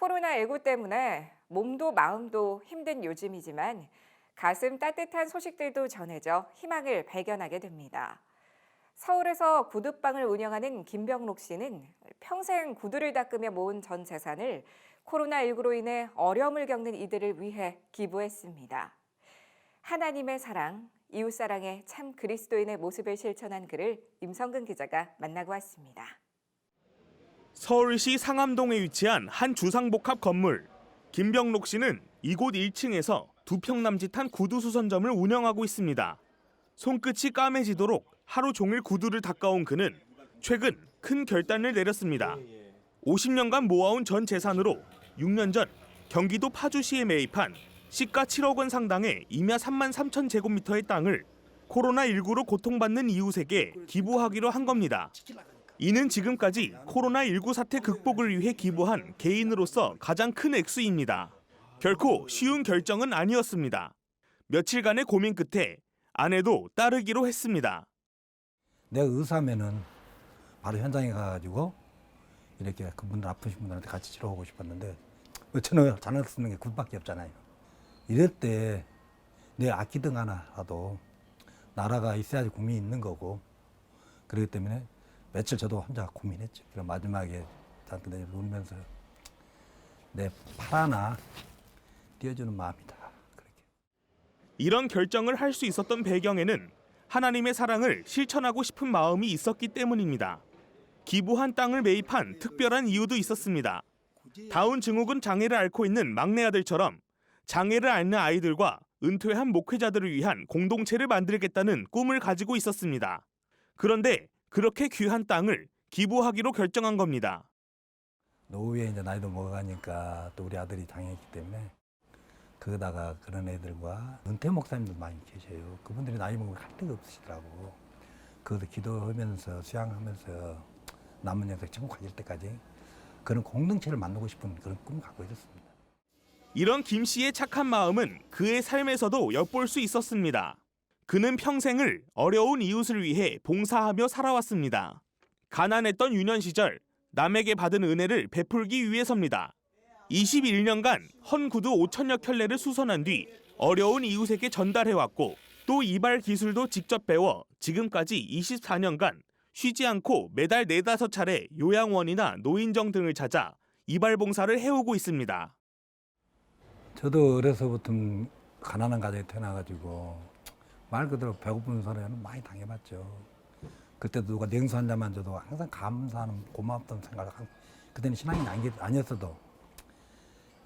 코로나19 때문에 몸도 마음도 힘든 요즘이지만 가슴 따뜻한 소식들도 전해져 희망을 발견하게 됩니다. 서울에서 구두방을 운영하는 김병록 씨는 평생 구두를 닦으며 모은 전 재산을 코로나19로 인해 어려움을 겪는 이들을 위해 기부했습니다. 하나님의 사랑, 이웃사랑의 참 그리스도인의 모습을 실천한 그를 임성근 기자가 만나고 왔습니다. 서울시 상암동에 위치한 한 주상복합 건물. 김병록 씨는 이곳 1층에서 2평 남짓한 구두 수선점을 운영하고 있습니다. 손끝이 까매지도록 하루 종일 구두를 닦아온 그는 최근 큰 결단을 내렸습니다. 50년간 모아온 전 재산으로 6년 전 경기도 파주시에 매입한 시가 7억 원 상당의 임야 3만 3천 제곱미터의 땅을 코로나19로 고통받는 이웃에게 기부하기로 한 겁니다. 이는 지금까지 코로나19 사태 극복을 위해 기부한 개인으로서 가장 큰 액수입니다. 결코 쉬운 결정은 아니었습니다. 며칠간의 고민 끝에 아내도 따르기로 했습니다. 내가 의사면은 바로 현장에 가가지고 이렇게 그분들 아프신 분들한테 같이 치료하고 싶었는데 저는 자녀를 쓰는 게 굿밖에 없잖아요. 이럴 때 내 아끼던 하나라도 나라가 있어야지 국민이 있는 거고 그렇기 때문에 며칠 저도 혼자 고민했죠. 그럼 마지막에 저한테 울면서 내 팔 하나 띄워주는 마음이다. 그렇게. 이런 결정을 할 수 있었던 배경에는 하나님의 사랑을 실천하고 싶은 마음이 있었기 때문입니다. 기부한 땅을 매입한 특별한 이유도 있었습니다. 다운 증후군 장애를 앓고 있는 막내 아들처럼 장애를 앓는 아이들과 은퇴한 목회자들을 위한 공동체를 만들겠다는 꿈을 가지고 있었습니다. 그런데 그렇게 귀한 땅을 기부하기로 결정한 겁니다. 노후에 이제 나이도 먹어가니까 또 우리 아들이 장애있기 때문에 거기다가 그런 애들과 은퇴 목사님들 많이 계셔요. 그분들이 나이 먹으면 갈 데가 없으시더라고. 그것도 기도하면서 수양하면서 남은 영생 천국 가질 때까지 그런 공동체를 만들고 싶은 그런 꿈을 갖고 있었습니다. 이런 김 씨의 착한 마음은 그의 삶에서도 엿볼 수 있었습니다. 그는 평생을 어려운 이웃을 위해 봉사하며 살아왔습니다. 가난했던 유년 시절 남에게 받은 은혜를 베풀기 위해서입니다. 21년간 헌 구두 5천여 켤레를 수선한 뒤 어려운 이웃에게 전달해왔고 또 이발 기술도 직접 배워 지금까지 24년간 쉬지 않고 매달 4-5차례 요양원이나 노인정 등을 찾아 이발 봉사를 해오고 있습니다. 저도 어려서부터 가난한 가정에 태어나가지고 말 그대로 배고픈 사람은 많이 당해봤죠. 그때도 누가 냉수 한 잔만 줘도 항상 감사하는 고맙다는 생각을 그때는 신앙이 아니었어도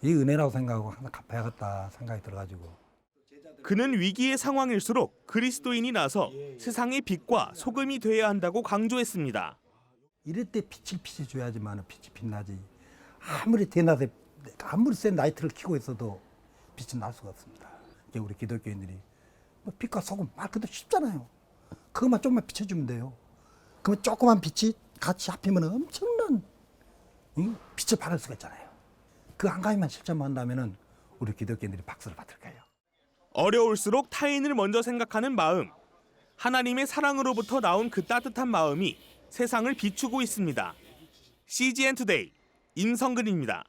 이 은혜라고 생각하고 항상 갚아야겠다 생각이 들어가지고. 그는 위기의 상황일수록 그리스도인이 나서 세상의 빛과 소금이 되어야 한다고 강조했습니다. 이럴 때 빛을 줘야지만 빛이 빛나지. 아무리 대낮에 아무리 센 라이트를 켜고 있어도 빛은 날 수가 없습니다. 이제 우리 기독교인들이 뭐 빛과 소금 말 그대로 쉽잖아요. 그것만 조금만 비춰주면 돼요. 그러면 조그만 빛이 같이 합히면 엄청난 빛을 발할 수가 있잖아요. 그 한 가지만 실천만 한다면은 우리 기독교인들이 박수를 받을 거예요. 어려울수록 타인을 먼저 생각하는 마음. 하나님의 사랑으로부터 나온 그 따뜻한 마음이 세상을 비추고 있습니다. CGN 투데이 임성근입니다.